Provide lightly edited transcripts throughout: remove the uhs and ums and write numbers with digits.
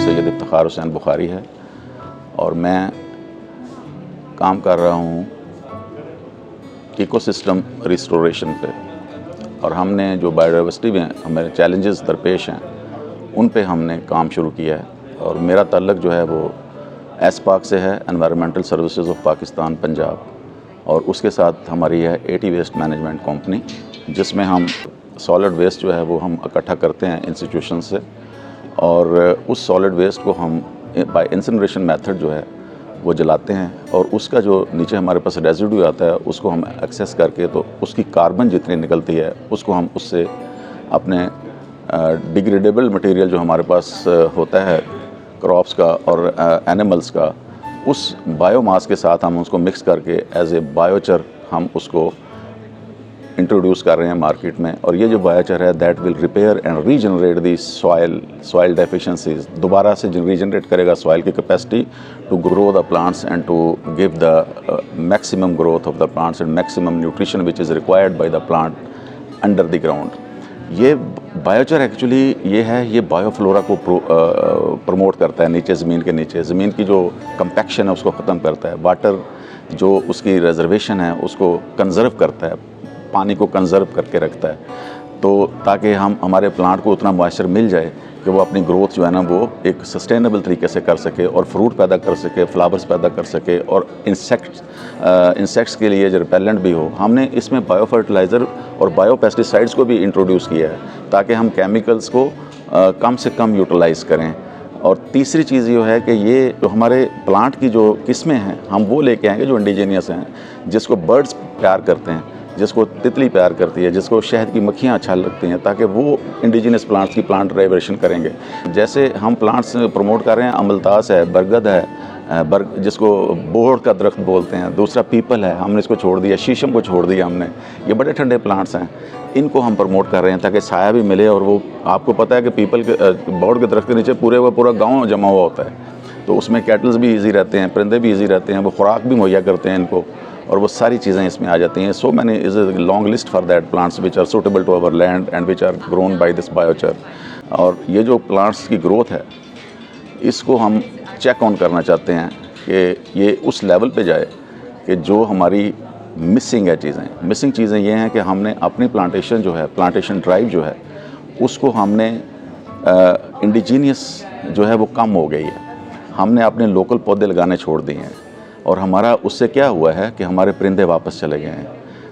सैयद इफ्तिखार हुसैन बुखारी है और मैं काम कर रहा हूँ इकोसिस्टम रिस्टोरेशन पे। और हमने जो बायोडाइवर्सिटी में हमारे चैलेंजेस दरपेश हैं उन पे हमने काम शुरू किया है। और मेरा ताल्लुक जो है वो एसपाक से है, environmental services of Pakistan Punjab, और उसके साथ हमारी है एटी वेस्ट मैनेजमेंट कंपनी, जिसमें हम सॉलिड वेस्ट जो है वो हम इकट्ठा करते हैं इंस्टीट्यूशन से, और उस सॉलिड वेस्ट को हम बाय इंसिनरेशन मेथड जो है वो जलाते हैं, और उसका जो नीचे हमारे पास रेजिड्यू आता है उसको हम एक्सेस करके, तो उसकी कार्बन जितनी निकलती है उसको हम उससे अपने डिग्रेडेबल मटेरियल जो हमारे पास होता है क्रॉप्स का और एनिमल्स का, उस बायोमास के साथ हम उसको मिक्स करके एज ए बायोचर हम उसको इंट्रोड्यूस कर रहे हैं मार्केट में। और ये जो बायोचर है that will repair and regenerate the soil deficiencies, दोबारा से रीजनरेट करेगा सॉइल की capacity to grow the plants and to give the maximum growth of the plants and maximum nutrition which is required by the plant under the ground. ये biochar actually ये है, ये बायोफ्लोरा को promote करता है नीचे, ज़मीन के नीचे, ज़मीन की जो कंपैक्शन है उसको ख़त्म करता है, वाटर जो उसकी रिजर्वेशन है उसको कंजर्व करता है, पानी को कंजर्व करके रखता है, तो ताकि हमारे प्लांट को उतना मॉइस्चर मिल जाए कि वो अपनी ग्रोथ जो है ना वो एक सस्टेनेबल तरीके से कर सके और फ्रूट पैदा कर सके, फ्लावर्स पैदा कर सके, और इंसेक्ट्स के लिए जो रिपेलेंट भी हो। हमने इसमें बायो फर्टिलाइज़र और बायो पेस्टिसाइड्स को भी इंट्रोड्यूस किया है ताकि हम केमिकल्स को कम से कम यूटिलाइज़ करें। और तीसरी चीज़ ये है कि ये जो हमारे प्लांट की जो किस्में हैं हम वो लेके आएंगे जो इंडिजीनियस हैं, जिसको बर्ड्स प्यार करते हैं, जिसको तितली प्यार करती है, जिसको शहद की मक्खियाँ अच्छा लगती हैं, ताकि वो इंडिजिनस प्लांट्स की प्लांट डाइवर्शन करेंगे। जैसे हम प्लांट्स प्रमोट कर रहे हैं, अमलतास है, बरगद है, जिसको बोहड़ का दरख्त बोलते हैं, दूसरा पीपल है, हमने इसको छोड़ दिया, शीशम को छोड़ दिया हमने। ये बड़े ठंडे प्लांट्स हैं, इनको हम प्रमोट कर रहे हैं ताकि साया भी मिले। और वो आपको पता है कि पीपल के बोहड़ के दरख्त के नीचे पूरा गाँव जमा हुआ होता है, तो उसमें कैटल्स भी ईजी रहते हैं, परिंदे भी ईजी रहते हैं, वो खुराक भी मुहैया करते हैं इनको, और वो सारी चीज़ें इसमें आ जाती हैं। So many is a long list for that plants which are suitable to our land and which are grown by this biochar. और ये जो प्लांट्स की ग्रोथ है इसको हम चेक ऑन करना चाहते हैं कि ये उस लेवल पे जाए कि जो हमारी मिसिंग चीज़ें ये हैं कि हमने अपनी प्लांटेशन जो है, प्लांटेशन ड्राइव जो है उसको हमने इंडिजीनियस जो है वो कम हो गई है, हमने अपने लोकल पौधे लगाने छोड़ दिए हैं। और हमारा उससे क्या हुआ है कि हमारे परिंदे वापस चले गए हैं,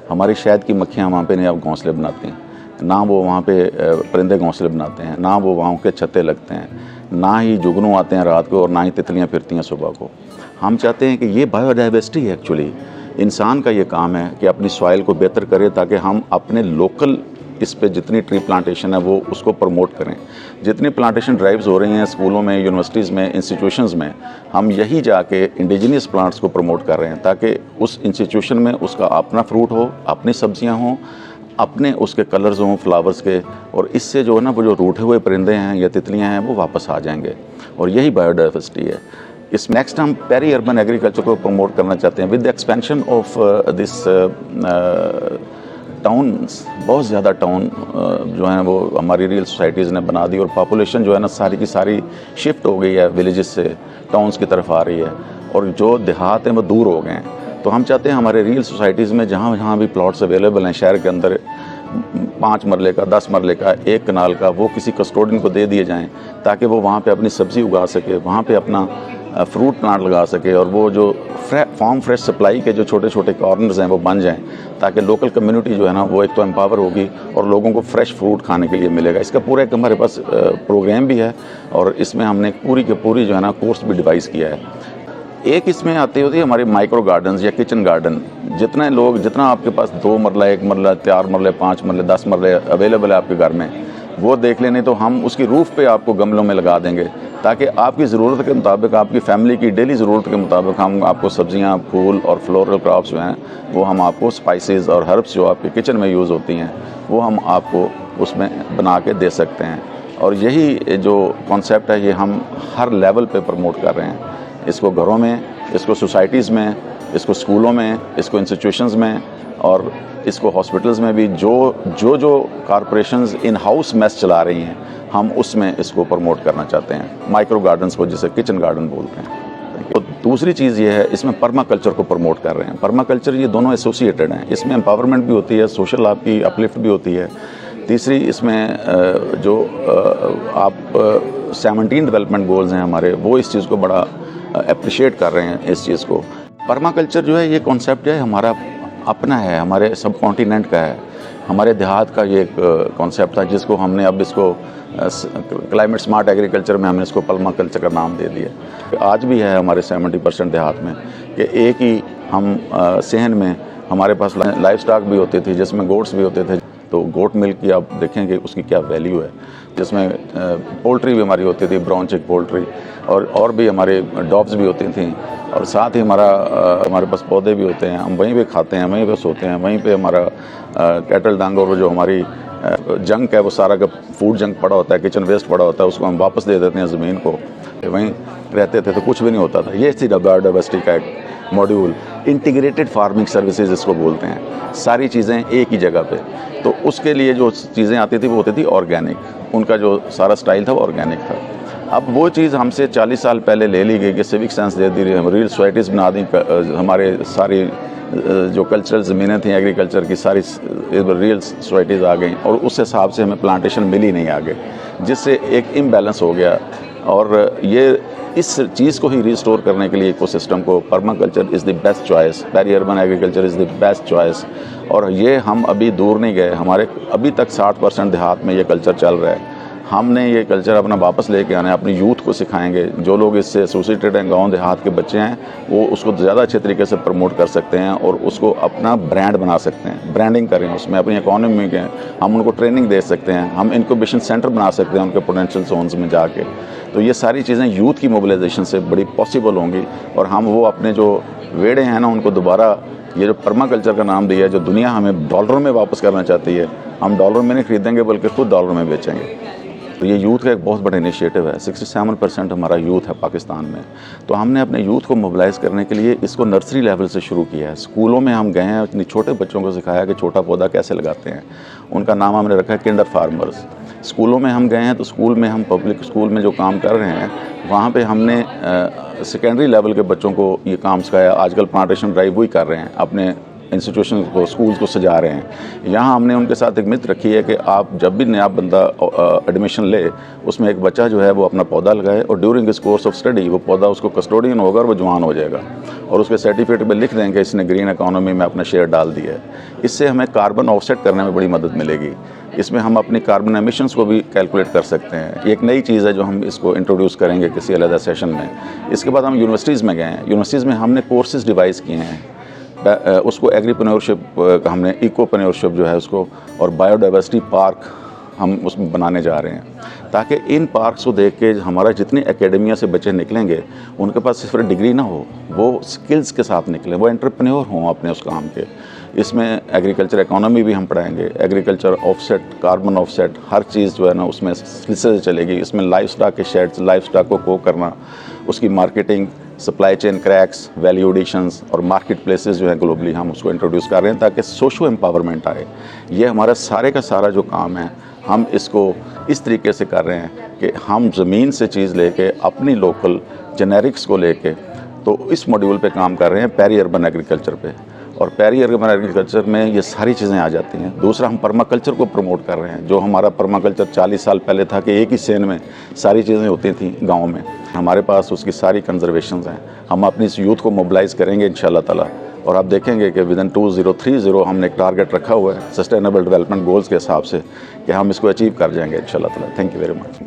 हमारी शहद की मक्खियाँ वहाँ पे नहीं अब घोंसले बनाती हैं, ना वो वहाँ पे परिंदे घोंसले बनाते हैं, ना वो वहाँ के छत्ते लगते हैं, ना ही जुगनू आते हैं रात को, और ना ही तितलियाँ फिरती हैं सुबह को। हम चाहते हैं कि ये बायोडाइवर्सिटी है, एक्चुअली इंसान का ये काम है कि अपनी सॉइल को बेहतर करे ताकि हम अपने लोकल इस पे जितनी ट्री प्लांटेशन है वो उसको प्रमोट करें। जितनी प्लांटेशन ड्राइव्स हो रही हैं स्कूलों में, यूनिवर्सिटीज़ में, इंस्टीट्यूशंस में, हम यही जाके इंडिजीनियस प्लांट्स को प्रमोट कर रहे हैं ताकि उस इंस्टीट्यूशन में उसका अपना फ्रूट हो, अपनी सब्जियां हों, अपने उसके कलर्स हों फ्लावर्स के, और इससे जो है ना वो जो रूठे हुए परिंदे हैं या तितलियाँ हैं वो वापस आ जाएंगे। और यही बायोडाइवर्सिटी है। इस नेक्स्ट हम पेरी अर्बन एग्रीकल्चर को प्रमोट करना चाहते हैं with the expansion of this towns. बहुत ज़्यादा टाउन जो है वो हमारी रियल सोसाइटीज़ ने बना दी, और पॉपुलेशन जो है ना सारी की सारी शिफ्ट हो गई है, विलेजेस से टाउन्स की तरफ आ रही है, और जो देहात हैं वो दूर हो गए हैं। तो हम चाहते हैं हमारे रियल सोसाइटीज़ में जहाँ भी प्लॉट्स अवेलेबल हैं शहर के अंदर, 5 मरले का, 10 मरले का, 1 कनाल का, वो किसी कस्टोडियन को दे दिए जाएँ ताकि वो वहाँ पे अपनी सब्ज़ी उगा सके, वहाँ पे अपना फ्रूट प्लांट लगा सके, और वो जो फार्म फ्रेश सप्लाई के जो छोटे छोटे कॉर्नर्स हैं वो बन जाएं ताकि लोकल कम्युनिटी जो है ना वो एक तो एम्पावर होगी और लोगों को फ्रेश फ्रूट खाने के लिए मिलेगा। इसका पूरा एक हमारे पास प्रोग्राम भी है, और इसमें हमने पूरी की पूरी जो है ना कोर्स भी डिवाइस किया है। एक इसमें आती होती है हमारी माइक्रो गार्डन्स या किचन गार्डन। जितना आपके पास 2 मरला, 1 मरला, 4 मरले, 5 मरले, 10 मरले अवेलेबल है आपके घर में, वो देख लें, नहीं तो हम उसकी रूफ़ पे आपको गमलों में लगा देंगे ताकि आपकी ज़रूरत के मुताबिक, आपकी फ़ैमिली की डेली ज़रूरत के मुताबिक हम आपको सब्जियां, फूल और फ्लोरल क्रॉप्स जो हैं वो हम आपको स्पाइसेस और हर्ब्स जो आपके किचन में यूज़ होती हैं वो हम आपको उसमें बना के दे सकते हैं। और यही जो कॉन्सेप्ट है ये हम हर लेवल पे प्रमोट कर रहे हैं, इसको घरों में, इसको सोसाइटीज़ में, इसको स्कूलों में, इसको इंस्टीट्यूशंस में, और इसको हॉस्पिटल्स में भी जो कॉरपोरेशंस इन हाउस मेस चला रही हैं, हम उसमें इसको प्रमोट करना चाहते हैं, माइक्रो गार्डन्स को जिसे किचन गार्डन बोलते हैं। तो दूसरी चीज़ ये है, इसमें परमा कल्चर को प्रमोट कर रहे हैं। परमा कल्चर ये दोनों एसोसिएटेड हैं, इसमें एम्पावरमेंट भी होती है, सोशल आपकी अपलिफ्ट भी होती है। तीसरी इसमें जो आप 17 डेवलपमेंट गोल्स हैं हमारे, वो इस चीज़ को बड़ा अप्रिशिएट कर रहे हैं इस चीज़ को। परमा कल्चर जो है ये कॉन्सेप्ट है हमारा अपना है, हमारे सब कॉन्टिनेंट का है, हमारे देहात का ये एक कॉन्सेप्ट था जिसको हमने अब इसको क्लाइमेट स्मार्ट एग्रीकल्चर में हमने इसको परमा कल्चर का नाम दे दिया। आज भी है हमारे 70% देहात में कि एक ही हम सहन में हमारे पास लाइफ स्टॉक भी होती थी जिसमें गोट्स भी होते थे। तो गोट मिल्क की आप देखेंगे उसकी क्या वैल्यू है, जिसमें पोल्ट्री भी हमारी होती थी, ब्राउन चिक पोल्ट्री, और भी हमारे डॉग्स भी होती थी, और साथ ही हमारे पास पौधे भी होते हैं, हम वहीं पे खाते हैं, वहीं पे सोते हैं, वहीं पे हमारा कैटल डंग और जो हमारी जंक है वो सारा का फूड जंक पड़ा होता है, किचन वेस्ट पड़ा होता है, उसको हम वापस दे देते हैं ज़मीन को। वहीं रहते थे तो कुछ भी नहीं होता था। ये थी बायोडाइवर्सिटी का एक मॉड्यूल। इंटीग्रेटेड फार्मिंग सर्विसेज इसको बोलते हैं, सारी चीज़ें एक ही जगह पे। तो उसके लिए जो चीज़ें आती थी वो होती थी ऑर्गेनिक, उनका जो सारा स्टाइल था वो ऑर्गेनिक था। अब वो चीज़ हमसे 40 साल पहले ले ली गई कि सिविक सेंस दे दी, हम रियल सोसाइटीज़ बना दी, हमारे सारी जो कल्चरल ज़मीनें थी एग्रीकल्चर की सारी रियल सोसाइटीज़ आ गई, और उस हिसाब से हमें प्लांटेशन मिली नहीं आगे, जिससे एक इम्बैलेंस हो गया। और ये इस चीज़ को ही रिस्टोर करने के लिए इकोसिस्टम को permaculture is the best choice, peri urban agriculture is the best choice. और ये हम अभी दूर नहीं गए, हमारे अभी तक 60% देहात में ये कल्चर चल रहा है। हमने ये कल्चर अपना वापस लेके आना है, अपनी यूथ को सिखाएंगे। जो लोग इससे एसोसिएटेड हैं, गांव देहात के बच्चे हैं, वो उसको ज़्यादा अच्छे तरीके से प्रमोट कर सकते हैं और उसको अपना ब्रांड बना सकते हैं, ब्रांडिंग करें उसमें, अपनी इकोनॉमी के हम उनको ट्रेनिंग दे सकते हैं, हम इनक्यूबेशन सेंटर बना सकते हैं उनके पोटेंशियल जोन्स में जाके। तो ये सारी चीज़ें यूथ की मोबिलाइजेशन से बड़ी पॉसिबल होंगी, और हम वो अपने जो वेड़े हैं ना उनको दोबारा ये जो परमा कल्चर का नाम दिया है, जो दुनिया हमें डॉलरों में वापस करना चाहती है, हम डॉलर में नहीं खरीदेंगे बल्कि खुद डॉलर में बेचेंगे। तो ये यूथ का एक बहुत बड़ा इनिशिएटिव है। 67% हमारा यूथ है पाकिस्तान में। तो हमने अपने यूथ को मोबिलाइज़ करने के लिए इसको नर्सरी लेवल से शुरू किया है। स्कूलों में हम गए हैं, इतने छोटे बच्चों को सिखाया कि छोटा पौधा कैसे लगाते हैं। उनका नाम हमने रखा है किंडर फार्मर्स। स्कूलों में हम गए हैं तो स्कूल में हम पब्लिक स्कूल में जो काम कर रहे हैं वहाँ पे हमने सेकेंडरी लेवल के बच्चों को ये काम सिखाया। आजकल प्लांटेशन ड्राइव वही कर रहे हैं, अपने इंस्टीट्यूशन को, स्कूल्स को सजा रहे हैं। यहाँ हमने उनके साथ एक मित्र रखी है कि आप जब भी नया बंदा एडमिशन ले, उसमें एक बच्चा जो है वो अपना पौधा लगाए, और during this course of study वो पौधा उसको कस्टोडियन होगा और वो जवान हो जाएगा, और उसके सर्टिफिकेट में लिख देंगे इसने ग्रीन इकोनॉमी में अपना शेयर डाल दिया है। इससे हमें कार्बन ऑफसेट करने में बड़ी मदद मिलेगी। इसमें हम अपनी कार्बन एमिशंस को भी कैलकुलेट कर सकते हैं। एक नई चीज़ है जो हम इसको इंट्रोड्यूस करेंगे किसी अलग सेशन में। इसके बाद हम यूनिवर्सिटीज़ में गए हैं। यूनिवर्सिटीज़ में हमने कोर्सेज डिवाइस किए हैं, उसको एग्रीप्रेन्योरशिप हमने इकोप्रेन्योरशिप जो है उसको, और बायोडाइवर्सिटी पार्क हम उसमें बनाने जा रहे हैं, ताकि इन पार्क्स को देख के हमारा जितनी एकेडमिया से बच्चे निकलेंगे उनके पास सिर्फ डिग्री ना हो, वो स्किल्स के साथ निकलें, वो एंटरप्रेन्योर हों अपने उस काम के। इसमें एग्रीकल्चर इकोनॉमी भी हम पढ़ाएंगे, एग्रीकल्चर ऑफसेट, कार्बन ऑफसेट, हर चीज़ जो है ना उसमें से चलेगी। इसमें लाइफ स्टॉक के शेड्स, लाइफ स्टॉक को करना, उसकी marketing, supply chain cracks, value additions और मार्केट प्लेसेस जो है ग्लोबली हम उसको इंट्रोड्यूस कर रहे हैं ताकि सोशो एम्पावरमेंट आए। ये हमारा सारे का सारा जो काम है हम इसको इस तरीके से कर रहे हैं कि हम ज़मीन से चीज़ लेके अपनी लोकल जेनेरिक्स को लेके तो इस मॉड्यूल पे काम कर रहे हैं, पेरी अर्बन एग्रीकल्चर पे। और पेरी अर्बन एग्रीकल्चर में ये सारी चीज़ें आ जाती हैं। दूसरा, हम पर्माकल्चर को प्रमोट कर रहे हैं। जो हमारा पर्माकल्चर 40 साल पहले था कि एक ही सेन में सारी चीज़ें होती थी गांव में, हमारे पास उसकी सारी कंजर्वेशंस हैं। हम अपनी इस यूथ को मोबिलाइज़ करेंगे इंशाल्लाह ताला, और आप देखेंगे कि विदिन 2030 हमने एक टारगेट रखा हुआ है सस्टेनेबल डेवलपमेंट गोल्स के हिसाब से कि हम इसको अचीव कर जाएंगे इंशाल्लाह ताला। Thank you very much.